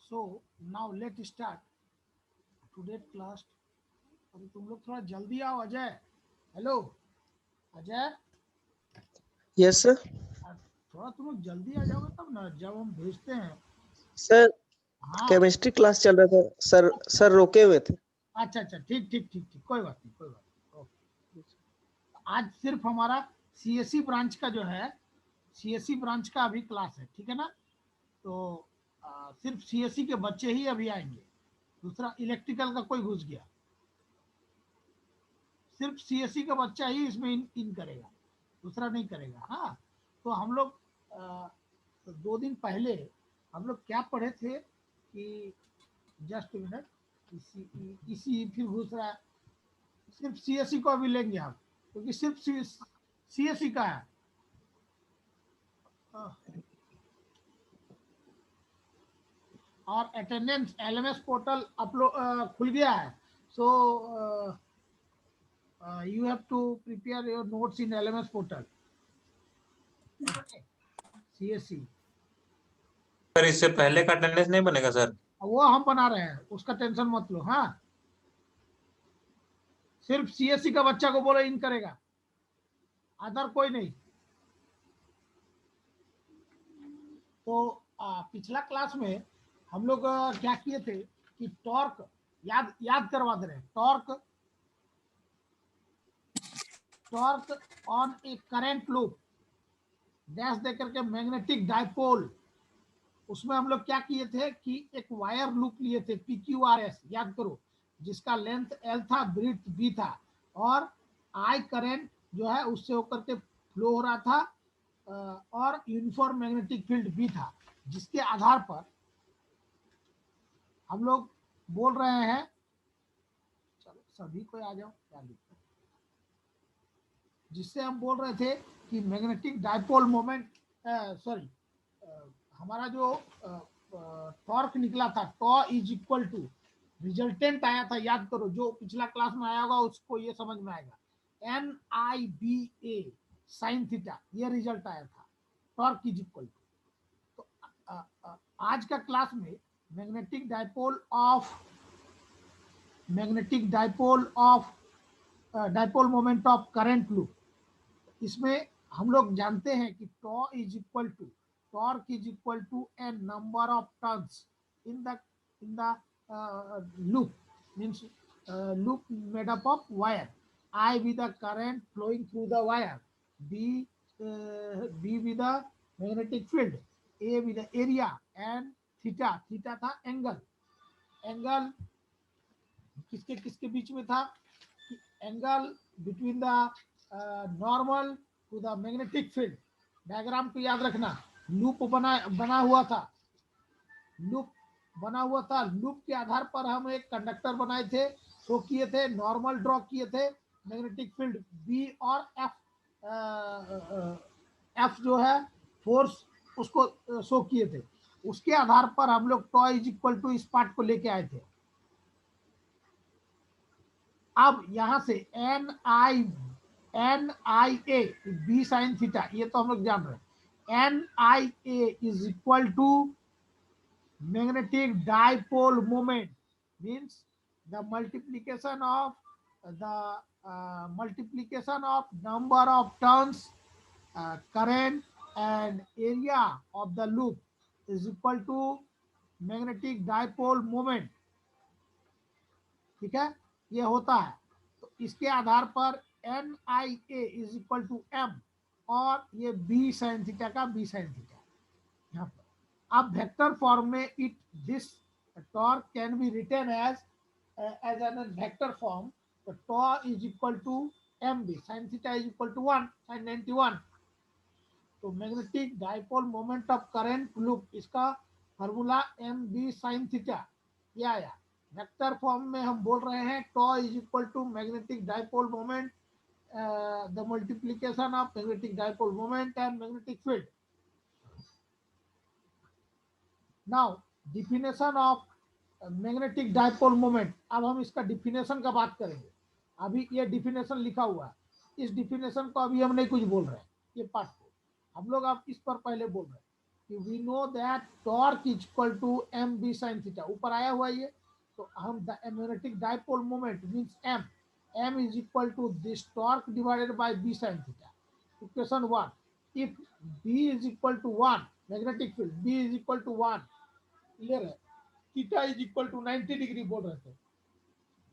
So now let start today class. अरे तुम लोग थोड़ा जल्दी आओ। Ajay, hello Ajay, yes sir. थोड़ा तुम लोग जल्दी आ जाओगे तब ना, जब हम भेजते हैं। सर हाँ, केमिस्ट्री क्लास चल रहा था सर। सर रोके हुए थे। अच्छा अच्छा, ठीक ठीक ठीक ठीक, कोई बात नहीं, कोई बात नहीं, ओके। आज सिर्फ हमारा सीएससी ब्रांच का जो है, सीएससी ब्रांच का अभी क्लास है, ठीक है ना। तो सिर्फ सीएससी के बच्चे ही अभी आएंगे। दूसरा इलेक्ट्रिकल का कोई घुस गया, सिर्फ सीएससी का बच्चा ही इसमें इन करेगा, दूसरा नहीं करेगा। हाँ, तो हम लोग अ, 2 दिन पहले हम लोग क्या पढ़े थे कि, जस्ट मिनट, इसी फिर घुस रहा है। सिर्फ सीएससी को अभी लेंगे हम, क्योंकि सिर्फ सीएससी का है। और अटेंडेंस एलएमएस पोर्टल अपलोड खुल गया है। सो you have to prepare your notes in LMS portal. Okay, CSC। Sir इससे पहले का अटेंडेंस नहीं बनेगा सर? वो हम बना रहे हैं, उसका टेंशन मत लो। हाँ, सिर्फ सीएससी का बच्चा को बोलो इन करेगा, अदर कोई नहीं। तो पिछला क्लास में हम लोग क्या किए थे कि टॉर्क याद याद करवा दे रहे हैं। Torque on a current loop dash दे करके मैग्नेटिक डाइपोल, उसमें हम लोग क्या किए थे कि एक वायर लूप लिए थे PQRS, याद करो, जिसका लेंथ L था, ब्रीथ B था, और I करंट जो है उससे होकर के फ्लो हो रहा था, और यूनिफॉर्म मैग्नेटिक फील्ड B था, जिसके आधार पर हम लोग बोल रहे हैं। चलो सभी को आ जाओ, क्या दिक्कत, जिससे हम बोल रहे थे कि मैग्नेटिक डाइपोल मोमेंट, सॉरी, हमारा जो टॉर्क निकला था, tau is equal to, resultant आया था, याद करो, जो पिछला क्लास में आया होगा उसको ये समझ में आएगा, NIBA साइन थीटा, ये रिजल्ट आया था, टॉर्क इज इक्वल टू। तो आज का क्लास में magnetic dipole of dipole moment of current loop, इसमें हम लोग जानते हैं कि tau is equal to, torque is equal to n number of turns in the loop, means loop made up of wire, I with the current flowing through the wire, B with the magnetic field, A with the area, and theta था angle किसके किसके बीच में था, angle between the normal to the magnetic field. Diagram को याद रखना, loop बना हुआ था, लूप के आधार पर हम एक कंडक्टर बनाए थे, शो किए थे, नॉर्मल ड्रॉ किए थे, मैग्नेटिक फील्ड बी और एफ जो है फोर्स, उसको शो किए थे। उसके आधार पर हम लोग टॉ इज इक्वल टू इस पार्ट को लेके आए थे। अब यहां से NIA B साइन थीटा, ये तो हम लोग जान रहे हैं, NIA is equal to magnetic dipole moment, means the multiplication of number of turns, current and area of the loop is equal to magnetic dipole moment। ठीक है, ये होता है। तो इसके आधार पर NIA is equal to M, और ये B साइन थीटा का B साइन थीटा यहाँ पर। अब वेक्टर फॉर्म में this torque can be written as an vector form. तो tau is equal to MB sin theta is equal to 1 sin 91। तो magnetic dipole moment of current loop, इसका formula MB sin theta, ये आया। Vector form में हम बोल रहे हैं tau is equal to magnetic dipole moment, the multiplication of magnetic dipole moment and magnetic field. Now definition of magnetic dipole moment, अब हम इसका डिफिनेशन का बात करेंगे। अभी ये डिफिनेशन लिखा हुआ है, इस डिफिनेशन को अभी हम नहीं कुछ बोल रहे हैं, ये पार्ट को हम लोग अब इस पर पहले बोल रहे हैं। we know that torque is equal to mb sin theta, ऊपर आया हुआ ये, तो हम the magnetic dipole moment means m is equal to this torque divided by b sin theta. Equation 1, if b is equal to 1, magnetic field b is equal to 1, clear है, theta is equal to 90 degree बोल रहे थे,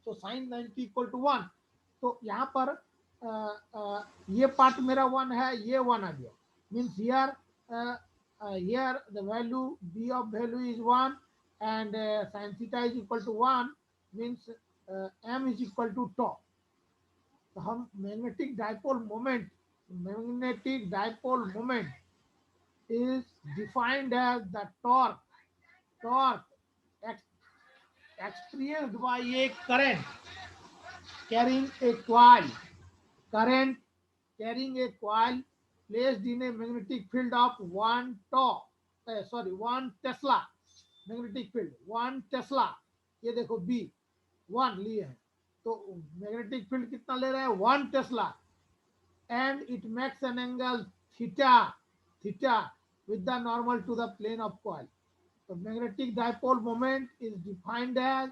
तो sign 90 equal to 1, तो यहाँ पर ये part मेरा 1 है, ये 1 आ गया, means here the value b of value is 1 and sine theta is equal to 1, means m is equal to tau. तो हम magnetic dipole moment is defined as the torque experienced by a current carrying a coil placed in a magnetic field of 1 Tesla. Magnetic field 1 Tesla, ये देखो B 1 लिए हैं, तो magnetic field कितना ले रहे हैं 1 Tesla, and it makes an angle theta with the normal to the plane of coil. The magnetic dipole moment is defined as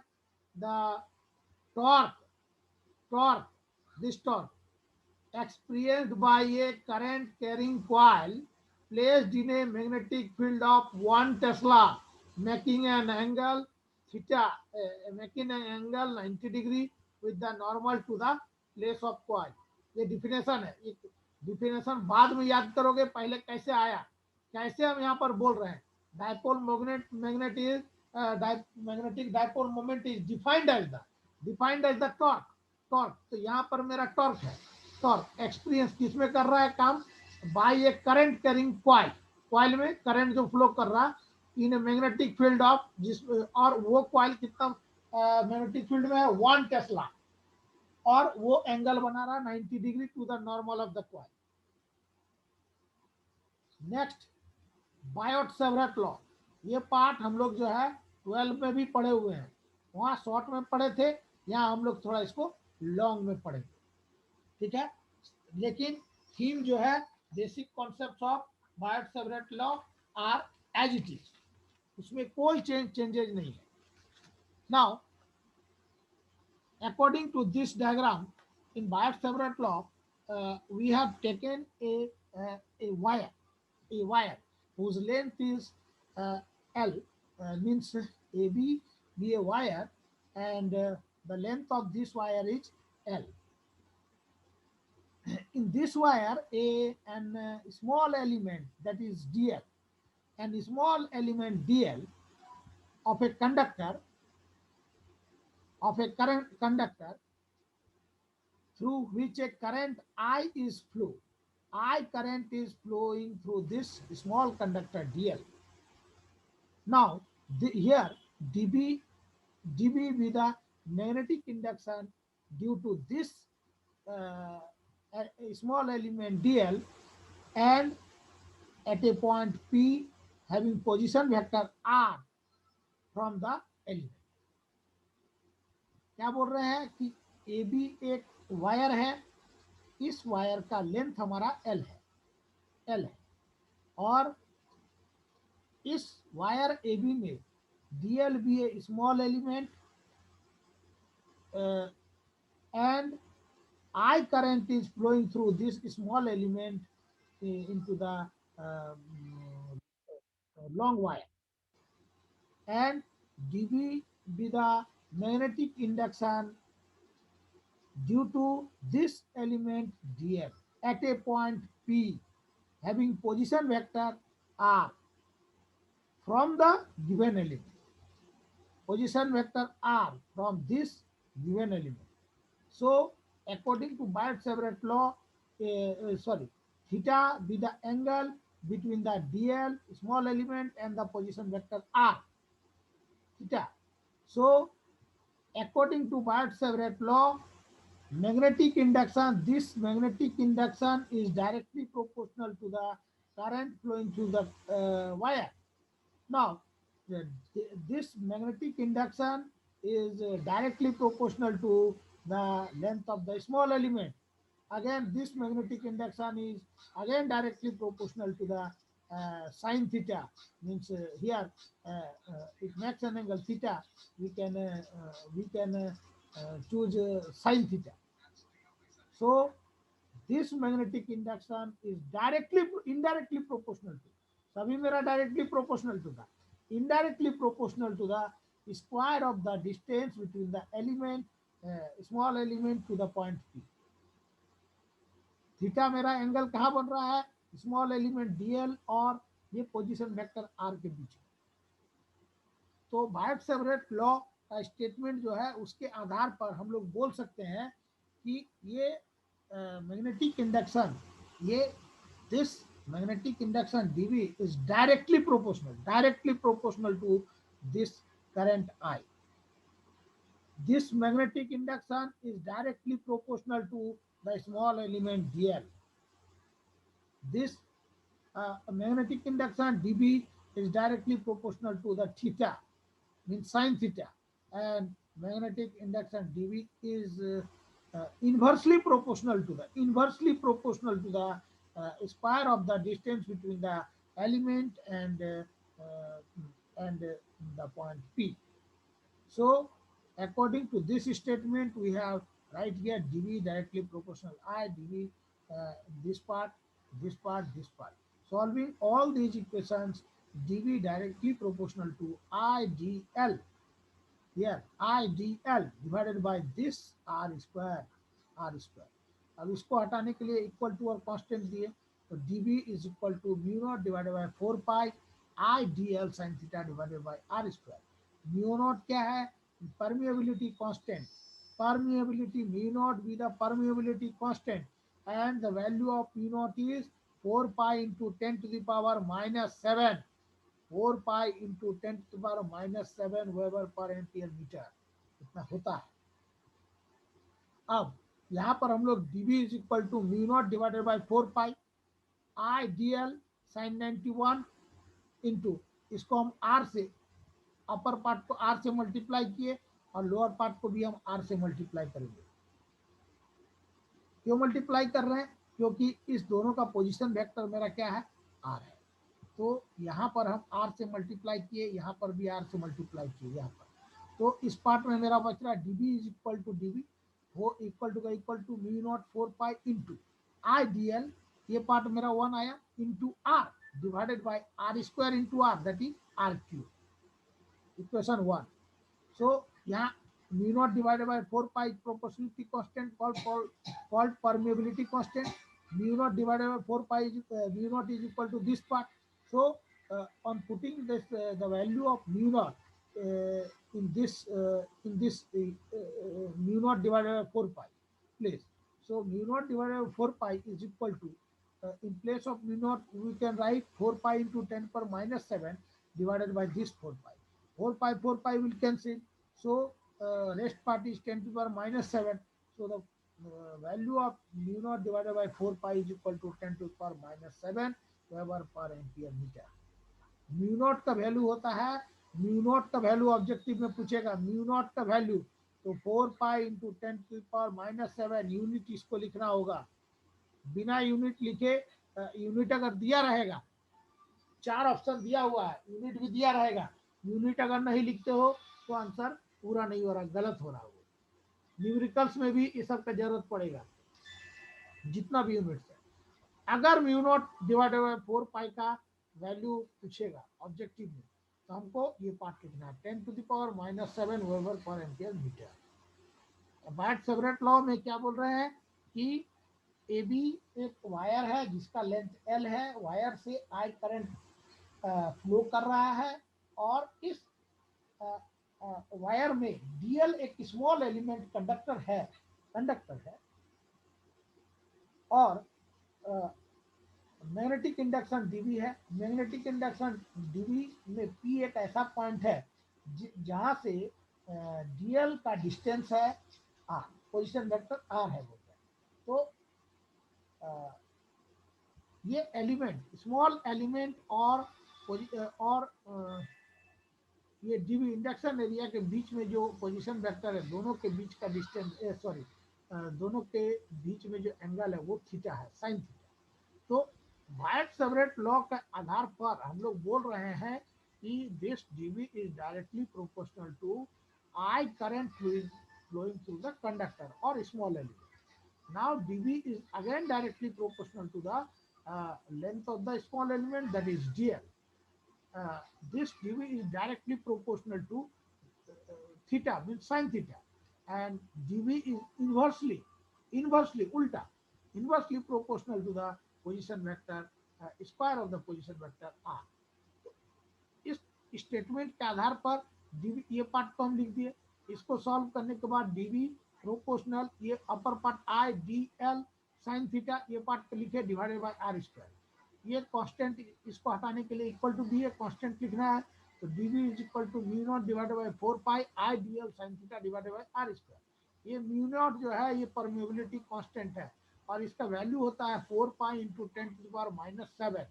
the torque experienced by a current carrying coil placed in a magnetic field of 1 Tesla, making an angle theta, making an angle 90 degree with the normal to the place of coil. ये definition है, ये definition बाद में याद करोगे, पहले कैसे आया, कैसे हम यहाँ पर बोल रहे हैं. Dipole magnetic dipole moment is defined as the torque. तो यहाँ पर मेरा टॉर्क है, टॉर्क एक्सपीरियंस किसमें कर रहा है काम, बाय ए करंट कैरिंग कॉइल में करंट जो फ्लो कर रहा इन मैग्नेटिक फील्ड ऑफ, जिस और वो कॉइल कितना मैग्नेटिक फील्ड में है 1 टेस्ला, और वो एंगल बना रहा 90 degree to the normal of the coil. Next Biot Savart law, ये पार्ट हम लोग जो है 12 में भी पढ़े हुए हैं, वहाँ शॉर्ट में पढ़े थे, यहाँ हम लोग थोड़ा इसको लॉन्ग में पढ़ेंगे, ठीक है. लेकिन थीम जो है basic concept of Biot Savart law are as it is, उसमें कोई चेंजेज नहीं है. Now according to this diagram in Biot-Savart law, we have taken a wire whose length is L, means AB be a wire, and the length of this wire is L. In this wire, a small element, that is DL, and a small element DL of a conductor, of a current conductor through which a current I is flow. I current is flowing through this small conductor DL. Now here dB with the magnetic induction due to this a small element DL, and at a point P having position vector R from the element. क्या बोल रहे हैं कि A B एक wire है, इस wire का length हमारा एल है, और इस वायर ए बी में D L be a small element, and I current is flowing through this small element into the long wire, and dB be the magnetic induction due to this element dl at a point P having position vector R from the given element. Position vector R from this given element. So according to Biot-Savart law, theta be the angle between the dl small element and the position vector R, theta. So according to Biot-Savart law, magnetic induction, this magnetic induction is directly proportional to the current flowing through the wire. Now this magnetic induction is directly proportional to the length of the small element. Again, this magnetic induction is again directly proportional to the sin theta means here it makes an angle theta. We can choose sin theta. So this magnetic induction is indirectly proportional to, सभी मेरा directly proportional to था, indirectly proportional to the square of the distance between the element small element to the point P. Theta मेरा angle कहाँ बन रहा है, small element dl और ये पोजीशन वेक्टर r के बीच में। तो वायट-सेवरेट लॉ का स्टेटमेंट जो है उसके आधार पर हम लोग बोल सकते हैं कि ये magnetic induction, this magnetic induction dV is directly proportional to this current I. This magnetic induction is directly proportional to the small element dl. This magnetic induction dB is directly proportional to the theta, means sin theta, and magnetic induction dV is inversely proportional to the square of the distance between the element and the point P. So according to this statement, we have right here dV directly proportional I, dV this part, this part, this part. Solving all these equations, dV directly proportional to I dl. Here I dl divided by this r square. अब इसको हटाने के लिए equal to और constant दिए, तो dv is equal to mu naught divided by 4 pi I dl sin theta divided by r square. Mu naught क्या है, permeability constant. Permeability mu naught be the permeability constant, and the value of mu naught is 4 pi into 10 to the power minus 7. 4 pi into 10 to the power minus 7 Weber per ampere meter इतना होता है। अब यहाँ पर हम लोग dV is equal to mu naught divided by 4 pi I dl sin 91 into, इसको हम r से, अपर पार्ट को r से मल्टीप्लाई किए और लोअर पार्ट को भी हम r से मल्टीप्लाई करेंगे। क्यों मल्टीप्लाई कर रहे हैं, क्योंकि इस दोनों का पोजीशन वेक्टर मेरा क्या है, r है। तो यहाँ पर हम r से मल्टीप्लाई किए, यहाँ पर भी r से मल्टीप्लाई किए यहाँ पर। तो इस पार्ट में मेरा बच रहा है dB is equal to dV, वो equal to mu naught 4 pi into I dl, ये पार्ट मेरा 1 आया, into r divided by r square into r, that is r cube, equation 1। सो यहाँ mu naught divided by 4 pi proportionality constant called permeability constant. Mu naught divided by 4 pi mu naught is equal to this part. So on putting this the value of mu naught in this mu naught divided by 4 pi place. So mu naught divided by 4 pi is equal to in place of mu naught we can write 4 pi into 10 power minus 7 divided by this 4 pi. 4 pi will cancel. So rest part is 10 to the power minus 7. So the value of mu naught divided by 4 pi is equal to 10 to the power minus 7 Weber per ampere meter. Mu naught का value होता है, mu naught का value objective में पूछेगा, mu naught का value तो 4 pi into 10 to the power minus 7 unit इसको लिखना होगा। बिना यूनिट लिखे, यूनिट अगर दिया रहेगा, 4 ऑप्शन दिया हुआ है, यूनिट भी दिया रहेगा, यूनिट अगर नहीं लिखते हो तो आंसर पूरा नहीं हो रहा, गलत हो रहा होगा। न्यूमेरिकल्स में भी इस सब का जरूरत पड़ेगा, जितना भी यूनिट्स है। अगर म्यू नॉट डिवाइडेड बाय 4 पाई का वैल्यू पूछेगा ऑब्जेक्टिव में, तो हमको ये पार्ट लिखना है 10 to the power minus 7 weber per ampere metre. Biot Savart law में क्या बोल रहे हैं कि ए बी एक वायर है जिसका लेंथ L है, वायर से I करंट फ्लो कर रहा है, और इस वायर में DL एक स्मॉल एलिमेंट कंडक्टर है, और मैग्नेटिक इंडक्शन dV है। मैग्नेटिक इंडक्शन dV में P एक ऐसा पॉइंट है जहां से DL का डिस्टेंस है R, पोजीशन वेक्टर R है बोलते हैं। तो ये एलिमेंट, स्मॉल एलिमेंट और ये dV इंडक्शन एरिया के बीच में जो पोजीशन वेक्टर है, दोनों के बीच का डिस्टेंस दोनों के बीच में जो एंगल है वो थीटा है, साइन थीटा। तो वायट सेवरेट लॉ के आधार पर हम लोग बोल रहे हैं कि this dV is directly proportional to I current flowing through the conductor or small element. Now dV is again directly proportional to the length of the small element, that is dl. uh, this dV is directly proportional to theta, means sin theta, and dV is inversely ulta, inversely proportional to the position vector square of the position vector r. इस statement के आधार पर DV, ये part को हम लिख दिए। इसको solve करने के बाद डीवी प्रोपोर्शनल, ये upper part I D L sine theta, ये पार्ट लिखे डिवाइडेड बाय आर स्क्वायर। ये कांस्टेंट, इसको हटाने के लिए इक्वल टू बी है, कांस्टेंट लिखना है तो DV is equal to mu naught divided by 4 pi I D L sine theta divided by are square. ये म्यू नॉट जो है ये परमेबिलिटी कांस्टेंट है और इसका वैल्यू होता है 4 पाई इंटू 10⁻⁷।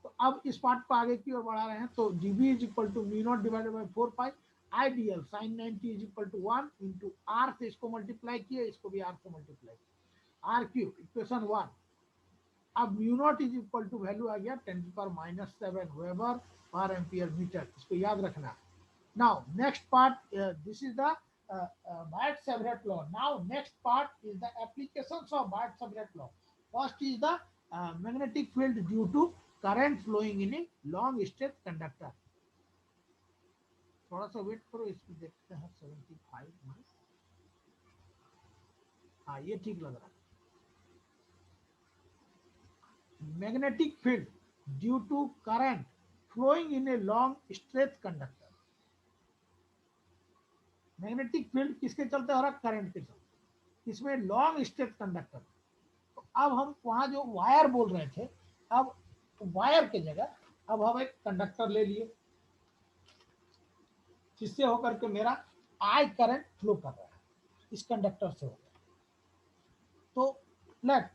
तो अब इस पार्ट को आगे की ओर बढ़ा रहे हैं तो dv is equal to mu naught divided by 4 pi IDL sine 90 is equal to 1 into R से इसको मल्टीप्लाई किए, इसको भी आर से मल्टीप्लाई किया, आर क्यूब इक्वेशन 1। अब mu naught is equal to value आ गया 10⁻⁷ वेबर पर एम्पियर मीटर, इसको याद रखना है। Now next part, this is the Biot-Savart law. Now next part is the applications of Biot-Savart law. First is the magnetic field due to current flowing in a long straight conductor. थोड़ा सा wait करो, इसको देखते हैं 75 में। हाँ ये ठीक लग रहा है। Magnetic field due to current flowing in a long straight conductor. Magnetic field किसके चलते हो रहा है? करंट के चलते, इसमें लॉन्ग स्ट्रेट कंडक्टर। तो अब हम वहां जो वायर बोल रहे थे, अब वायर के जगह अब हम एक कंडक्टर ले लिए जिससे होकर के मेरा आई करंट फ्लो कर रहा है, इस कंडक्टर से होकर। तो let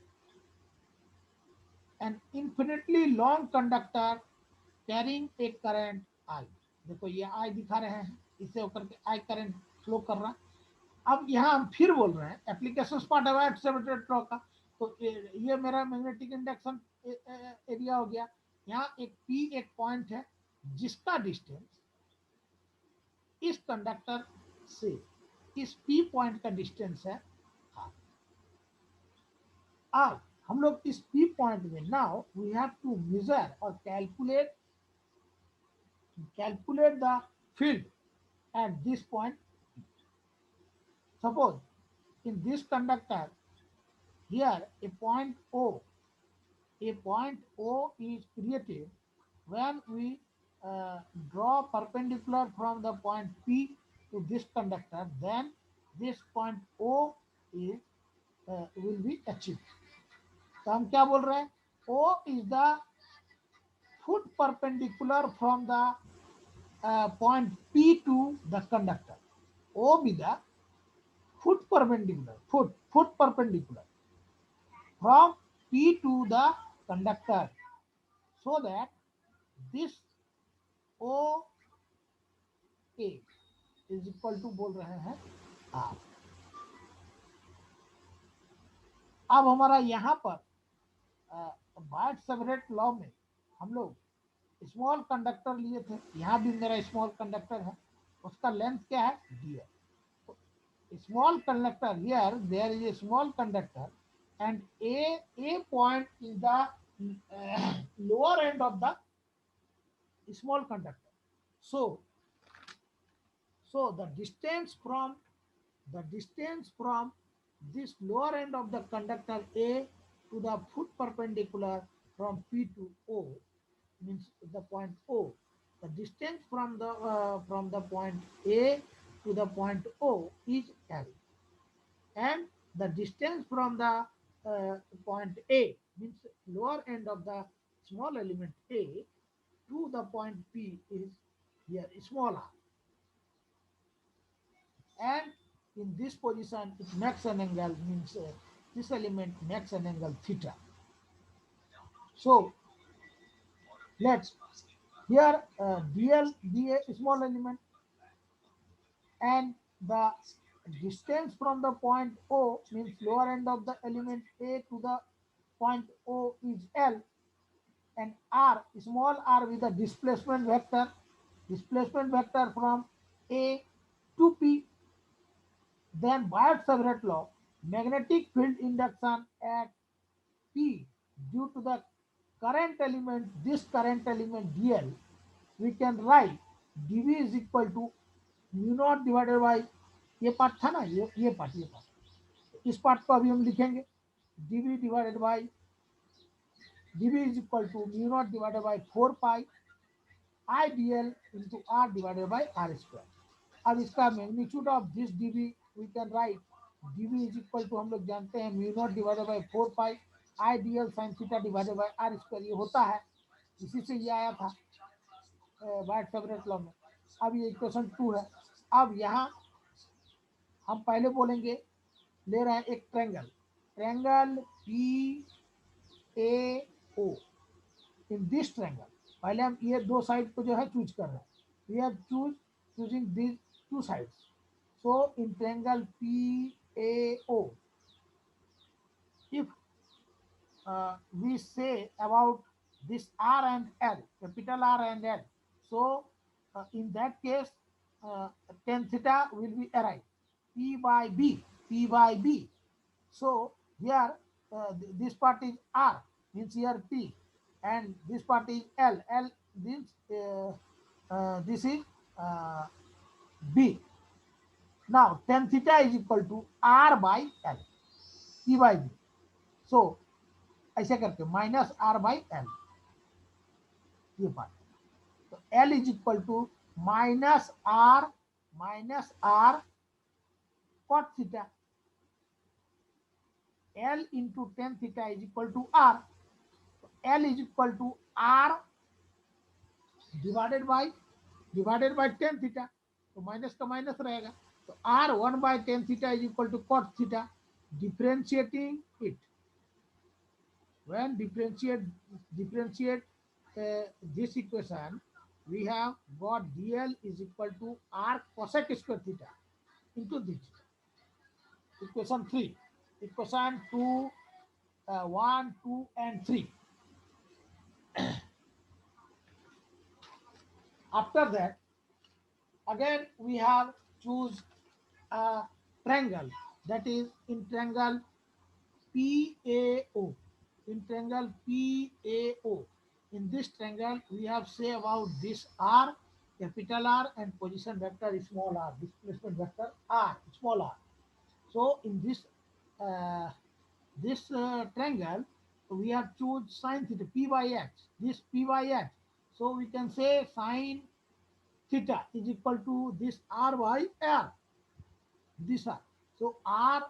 an infinitely long conductor carrying a current I, देखो ये आई दिखा रहे हैं, इससे होकर के आई करंट फ्लो कर रहा है। अब यहाँ हम फिर बोल रहे हैं एप्लीकेशन पार्ट है Biot-Savart लॉ का, तो ये मेरा मैग्नेटिक इंडक्शन एरिया हो गया। यहाँ एक पी एक पॉइंट है जिसका डिस्टेंस इस कंडक्टर से इस पी पॉइंट का डिस्टेंस है r। अब हम लोग इस पी पॉइंट में now we have to measure और calculate the field at this point. Suppose in this conductor here a point O is created when we draw perpendicular from the point P to this conductor, then this point O is will be achieved. तो हम क्या बोल रहे हैं? O is the foot perpendicular from the point P to the conductor. O be the foot perpendicular from P to the conductor, so that this O A is equal to बोल रहे हैं R। अब हमारा यहाँ पर Biot-Savart law में हम लोग स्मॉल कंडक्टर लिए थे, यहाँ भी मेरा स्मॉल कंडक्टर है, उसका लेंथ क्या है? dl। Small conductor, here there is a small conductor and a point is the lower end of the small conductor. So the distance from this lower end of the conductor A to the foot perpendicular from P to O means the point O. The distance from the point A to the point O is L, and the distance from the point A means lower end of the small element A to the point P is here small r, and in this position it makes an angle, means this element makes an angle theta. So let's here dl be a small element, and the distance from the point O means lower end of the element A to the point O is L, and R, small r, with the displacement vector from A to P. Then Biott's favorite law, magnetic field induction at P due to the current element, this current element dl, we can write dv is equal to mu naught divided by, ये part था ना, ये part इस part को अभी हम लिखेंगे dv divided by dv is equal to mu naught divided by 4 pi I dl into R divided by R square. अब इसका magnitude of this dv we can write dv is equal to, हम लोग जानते हैं mu naught divided by 4 pi I dl sine theta divided by R square, ये होता है, इसी से ये आया था बाय फेवरेट लॉ में. अब ये इक्वेशन 2 है. अब यहाँ हम पहले बोलेंगे, ले रहे हैं एक triangle P A O. In this triangle, पहले हम ये दो साइड को जो है चूज कर रहे हैं. We are choosing this two sides. So in triangle P A O, if we say about this R and L, capital R and L, so in that case tan theta will be arrived P by B. So here this part is R, means here P, and this part is L means this is B. Now tan theta is equal to R by L, P by B. So ऐसे करके minus R by L, ये part. तो L is equal to minus R cot theta, L into tan theta is equal to R. तो L is equal to R divided by tan theta, तो minus का minus रहेगा. तो R 1 by tan theta is equal to cot theta. Differentiating it, when differentiate this equation, we have got dl is equal to r cosec square theta into this. Equation 3, equation 2, 1, 2 and 3. After that, again we have choose a triangle, that is in triangle PAO. In triangle PAO, in this triangle we have say about this R, capital R, and position vector small r, displacement vector r, small r. So in this triangle we have choose sine theta P by X, this P by X. So we can say sine theta is equal to this R by R, this R. So R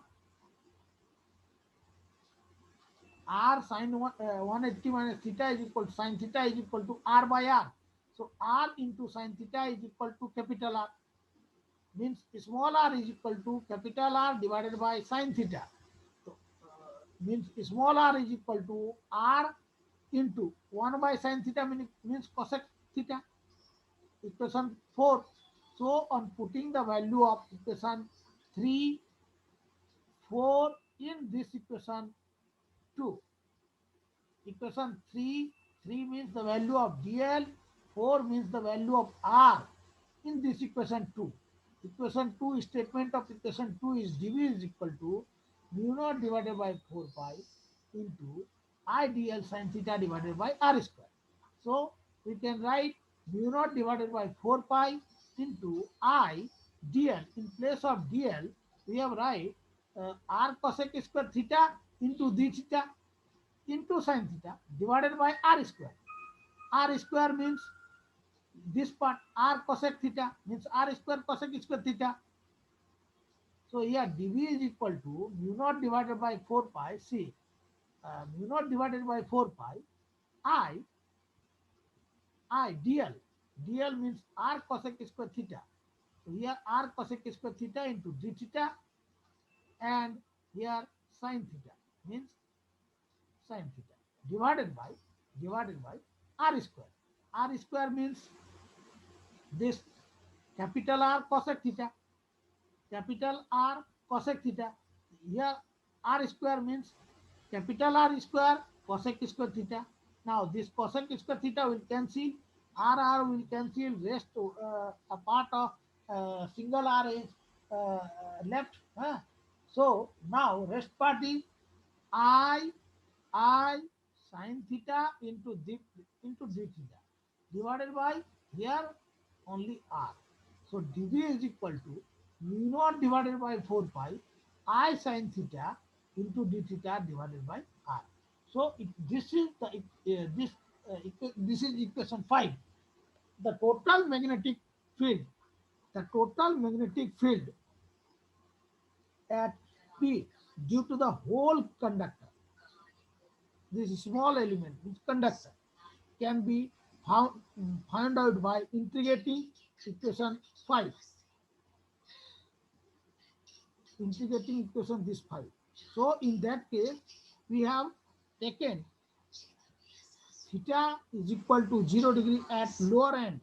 sin 180 minus theta is equal to sin theta is equal to R by R. So R into sin theta is equal to capital R, means small r is equal to capital R divided by sin theta. So means small r is equal to R into 1 by sin theta, means cosec theta. Equation 4. So on putting the value of equation 3, 4 in this equation 2. Equation 3 means the value of dl, 4 means the value of r in this equation 2. Equation 2, statement of equation 2 is dv is equal to mu naught divided by 4 pi into I dl sin theta divided by r square. So we can write mu naught divided by 4 pi into I dl. In place of dl, we have write r cosec square theta into d theta into sin theta divided by r square. R square means this part, r cosec theta means r square cosec square theta. So here dv is equal to mu naught divided by 4 pi. See, mu naught divided by 4 pi I dl. dl means r cosec square theta. So here r cosec square theta into d theta, and here sin theta means sin theta divided by r square. R square means this capital R cosec theta, capital R cosec theta. Here r square means capital R square cosec square theta. Now this cosec square theta will cancel, R will cancel, rest a part of single R is left. So now rest part is I sin theta into d theta divided by here only R. So dv is equal to mu naught divided by 4 pi I sin theta into d theta divided by R. So this is the this is equation 5. The total magnetic field, the total magnetic field at P due to the whole conductor, this small element, this conductor, can be found out by integrating equation 5. Integrating equation this 5. So in that case, we have taken theta is equal to 0 degree at lower end,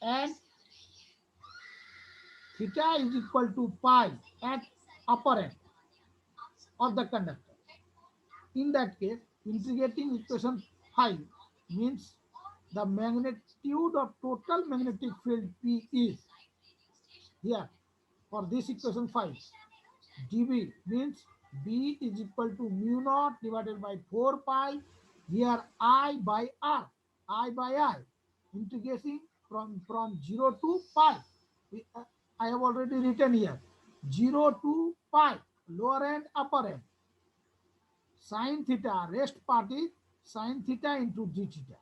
and theta is equal to pi at upper end of the conductor. In that case, integrating equation 5 means the magnitude of total magnetic field P is here for this equation 5. dV means B is equal to mu naught divided by 4 pi, here I by R, integrating from 0 to pi. I have already written here 0 to pi, lower end, upper end. Sin theta, rest part is sin theta into d theta.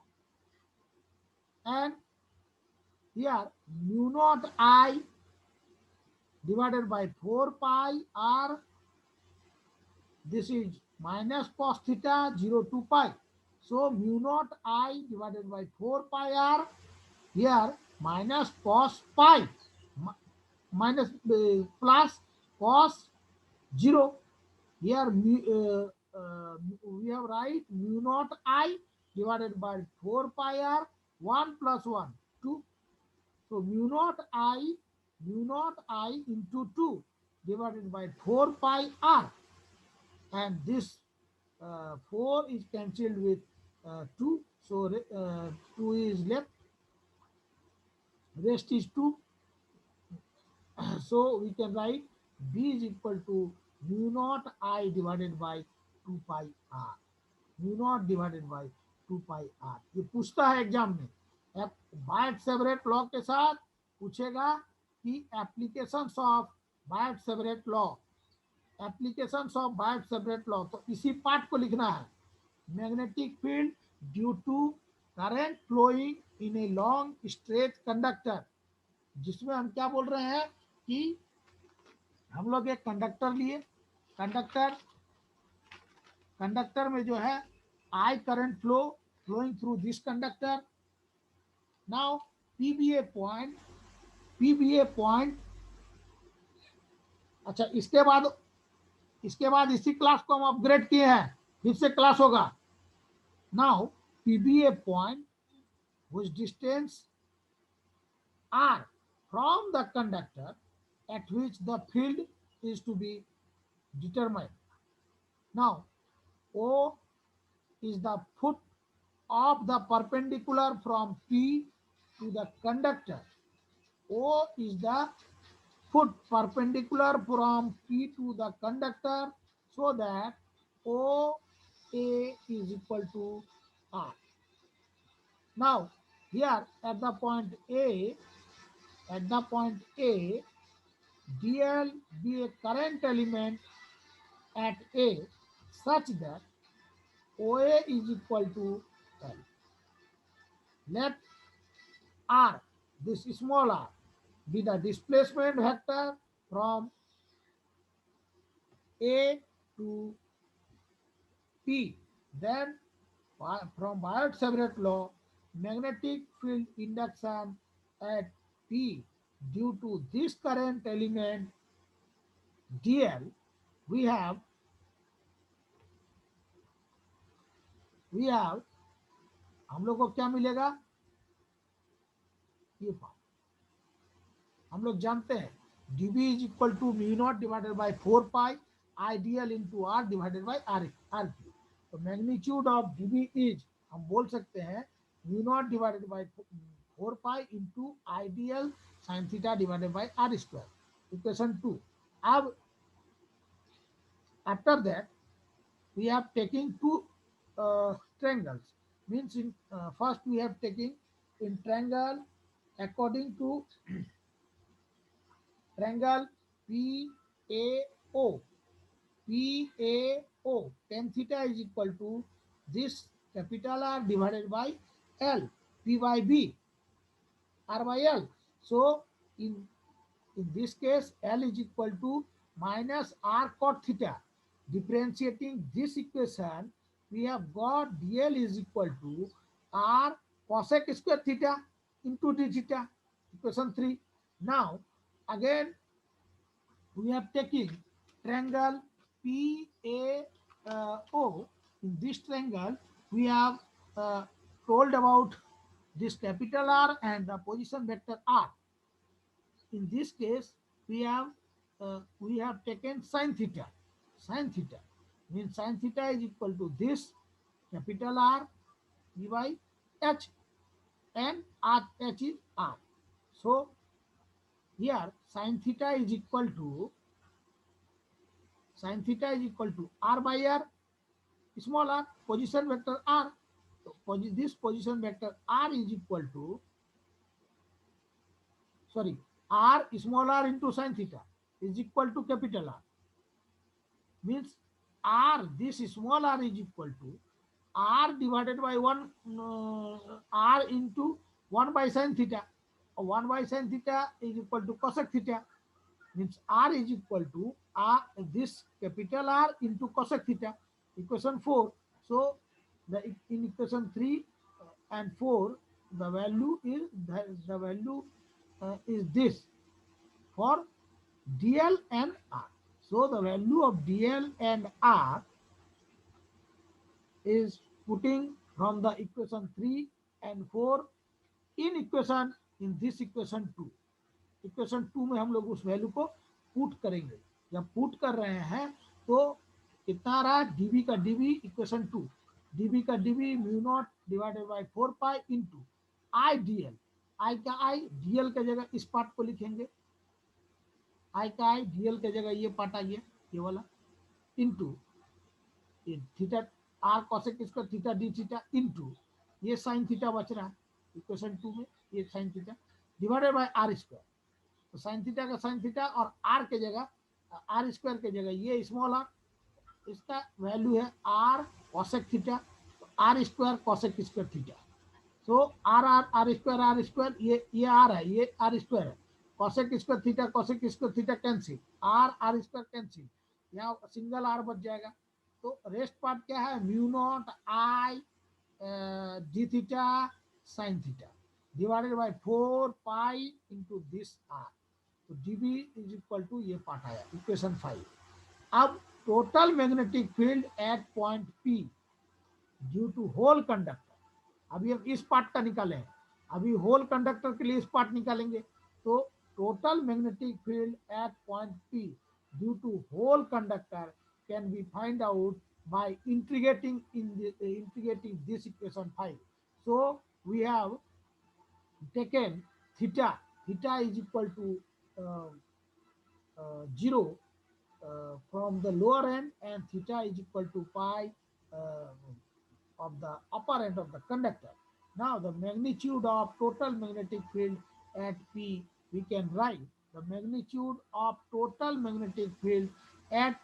And here mu naught I divided by 4 pi R, this is minus cos theta 0 to pi. So mu naught I divided by 4 pi R, here minus cos pi minus plus cos 0. Here we have write mu naught I divided by 4 pi R, 1 plus 1, 2. So mu naught I into 2 divided by 4 pi R, and this 4 is cancelled with 2. So 2 is left, rest is 2. So we can write B is equal to mu naught I divided by 2 pi R. mu naught divided by 2 pi R. ये पूछता है exam में, बायट Savart law के साथ पूछेगा कि applications of Biot Savart law, तो इसी पार्ट को लिखना है, magnetic field due to current flowing in a long straight conductor, जिसमें हम क्या बोल रहे हैं कि हम लोग एक कंडक्टर लिए, कंडक्टर में जो है I current flowing through this conductor. Now PBA point, अच्छा इसके बाद इसी क्लास को हम अपग्रेड किए हैं, फिर से क्लास होगा. Now PBA point whose distance R from the conductor at which the field is to be determined. Now O is the foot of the perpendicular from P to the conductor. O is the foot perpendicular from P to the conductor, so that OA is equal to R. Now here at the point A, DL be a current element at A such that OA is equal to L. Let R, this small r, be the displacement vector from A to P. Then from Biot-Savart law, magnetic field induction at P due to this current element DL, we have हम लोग को क्या मिलेगा, ये पाओ हम लोग जानते हैं dV is equal to mu naught divided by 4 pi IDL into R divided by R R Q. तो मैग्नीट्यूड ऑफ डीबी इज, हम बोल सकते हैं, mu naught divided by 4 pi into IDL sine theta divided by R square, equation 2। अब after that we have taking two triangles, means in first we have taking in triangle according to triangle PAO. PAO, tan theta is equal to this capital R divided by L, P by B, R by L. So in this case L is equal to minus R cot theta. Differentiating this equation, we have got dl is equal to R cosec square theta into d theta, equation 3. Now again we have taken triangle PAO. In this triangle, we have told about this capital R and the position vector R. In this case, we have taken sin theta. Sin theta means sin theta is equal to this capital R d by h, and R h is R. So here sin theta is equal to r by r, small r, position vector r. So this position vector r is equal to, sorry, r small r into sin theta is equal to capital R. Means r, this small r is equal to r divided by 1 r into 1 by sin theta. 1 by sin theta is equal to cosec theta. Means r is equal to r, this capital R into cosec theta, equation 4. So the in equation 3 and 4 the value is this for dl and r. So the value of dl and r is putting from the equation 3 and 4 in this equation 2। Equation 2 में हम लोग उस value को put करेंगे। जब put कर रहे हैं तो कितना आ रहा है, डीबी का डीबी इक्वेशन 2, डीबी का dB mu naught divided by 4 pi into I dl. I का आई डीएल के जगह इस पार्ट को लिखेंगे, आई का आई डीएल के जगह ये पार्ट आ गया, ये वाला, into theta r cosec square theta d theta into ये साइन थीटा बच रहा है इक्वेशन 2 में, ये sine theta divided by are square. तो साइन थीटा का साइन थीटा और आर के जगह, आर स्क्वायर के जगह ये स्मॉल आर, इसका वैल्यू है r cosec theta, r square cosec square theta. So r square ये आर है, ये आर स्क्वायर है, cosec square theta cancel, r square cancel, यहाँ सिंगल आर बच जाएगा। तो रेस्ट पार्ट क्या है, mu naught I d theta sine theta divided by 4 pi into this r. तो dB इज इक्वल टू ये पार्ट आया, इक्वेशन 5। अब total magnetic field at point P due to whole conductor, अभी हम इस part का निकाले हैं, अभी होल कंडक्टर के लिए इस पार्ट निकालेंगे। तो total magnetic field at point P due to whole conductor can be find out by integrating this equation 5. So we have taken theta is equal to 0 from the lower end, and theta is equal to pi of the upper end of the conductor. Now the magnitude of total magnetic field at P, we can write the magnitude of total magnetic field at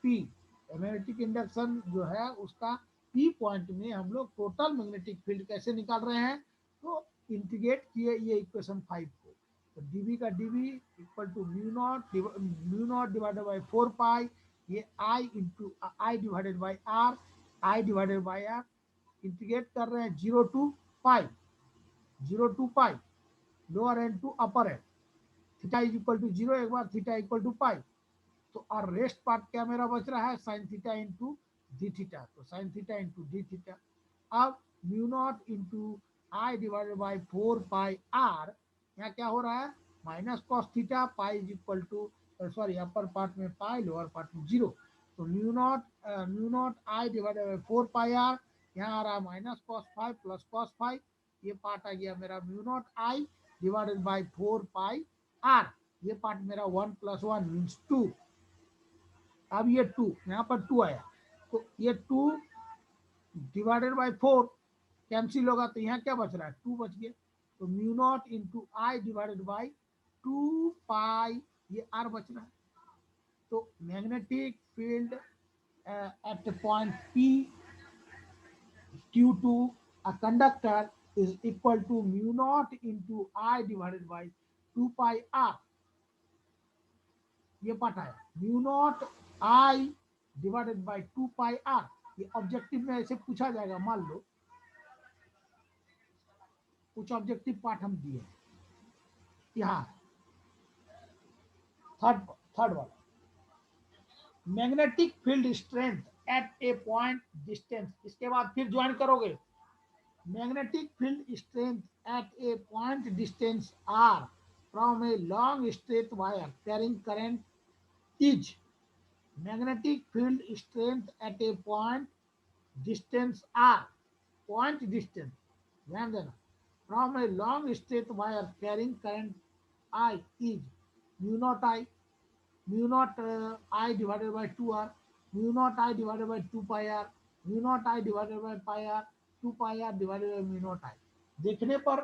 P। Magnetic induction जो है उसका P point में हम लोग total magnetic field कैसे निकाल रहे हैं, तो इंटीग्रेट किए ये इक्वेशन 5 को। तो dB का dB equal to mu naught divided by 4 pi, ये I into I divided by R, integrate कर रहे हैं 0 to pi, lower end to upper end, theta is equal to 0 एक बार, थीटा इक्वल टू पाई। तो और rest part क्या मेरा बच रहा है, sine theta into d theta, तो sine theta into d theta. अब mu naught into I divided by 4 pi r, यहाँ क्या हो रहा है, minus cos theta, pi is equal to, sorry upper part में पाई, लोअर पार्ट में 0। तो mu naught I divided by 4 pi r, यहाँ आ रहा है माइनस कॉस 5 प्लस कॉस 5, ये पार्ट आ गया मेरा mu naught I divided by 4 pi r, ये पार्ट मेरा 1 + 1 मीन्स 2। अब ये 2 यहाँ पर 2 आया, तो ये 2 डिवाइडेड बाई 4 कैंसिल होगा, तो यहाँ क्या बच रहा है 2 बच गया। तो mu naught into I divided by 2 पाई, ये आर बच रहा है। तो magnetic field at a point P due to a conductor is equal to mu naught into I divided by 2 pi r। ये पार्ट आया mu naught I divided by 2 pi r। ये objective में ऐसे पूछा जाएगा, मान लो कुछ ऑब्जेक्टिव पार्ट हम दिए यहाँ, थर्ड वाला मैग्नेटिक फील्ड स्ट्रेंथ एट ए पॉइंट डिस्टेंस, इसके बाद फिर ज्वाइन करोगे magnetic field strength eight A point distance r from A long straight wire carrying current is. Magnetic field strength eight A point distance r, point distance ध्यान देना, from A long straight wire carrying current I is mu naught I, mu naught I divided by 2r, mu naught I divided by 2 pi r, mu naught I divided by pi r, 2 pi r divided by mu naught I। देखने पर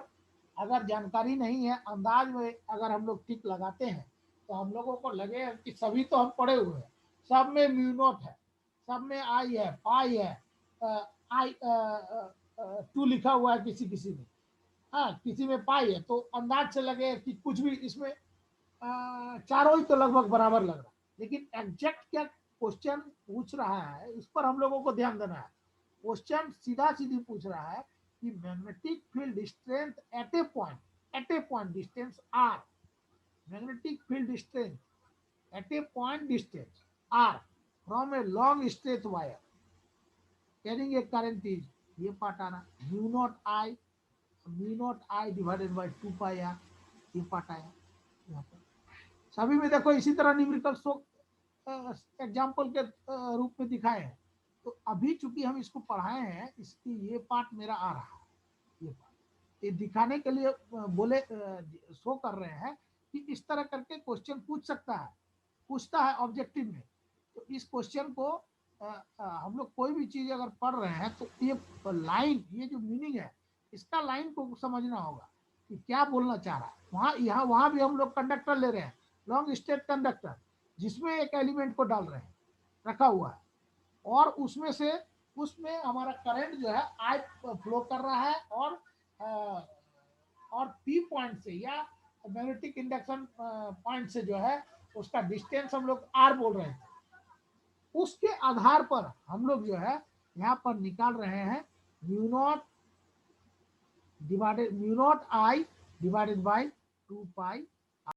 अगर जानकारी नहीं है, अंदाज में अगर हम लोग टिक लगाते हैं तो हम लोगों को लगे कि सभी तो हम पढ़े हुए हैं, सब में म्यू नॉट है, सब में आई है, पाई है, आई 2 लिखा हुआ है किसी किसी में, हाँ किसी में पाई है, तो अंदाज से लगे कि कुछ भी इसमें चारों ही तो लगभग बराबर लग रहा है। लेकिन एग्जैक्ट क्या क्वेश्चन पूछ रहा है, इस पर हम लोगों को ध्यान देना है। क्वेश्चन सीधा सीधी पूछ रहा है कि magnetic field strength eight A point distance r, magnetic field strength eight A point distance r from A long straight wire carrying a current is, ये पार्ट आना mu naught I divided by 2 pi r, ये part आया यहाँ पर। सभी में देखो इसी तरह न्यूमेरिकल शो एग्जाम्पल के रूप में दिखाए हैं। तो अभी चूंकि हम इसको पढ़ाए हैं, इसकी ये पार्ट मेरा आ रहा है, ये पार्ट ये दिखाने के लिए बोले शो कर रहे हैं कि इस तरह करके क्वेश्चन पूछता है ऑब्जेक्टिव में। तो इस क्वेश्चन को हम लोग कोई भी चीज अगर पढ़ रहे हैं तो ये लाइन, ये जो मीनिंग है इसका लाइन को समझना होगा कि क्या बोलना चाह रहा है। वहां भी हम लोग कंडक्टर ले रहे हैं, लॉन्ग स्ट्रेट कंडक्टर, जिसमें एक एलिमेंट को डाल रहे हैं, रखा हुआ है, और उसमें हमारा करंट जो है आई फ्लो कर रहा है, और पी पॉइंट से या मैग्नेटिक इंडक्शन पॉइंट से जो है उसका डिस्टेंस हम लोग आर बोल रहे थे। उसके आधार पर हम लोग जो है यहाँ पर निकाल रहे हैं mu naught I divided by 2 pi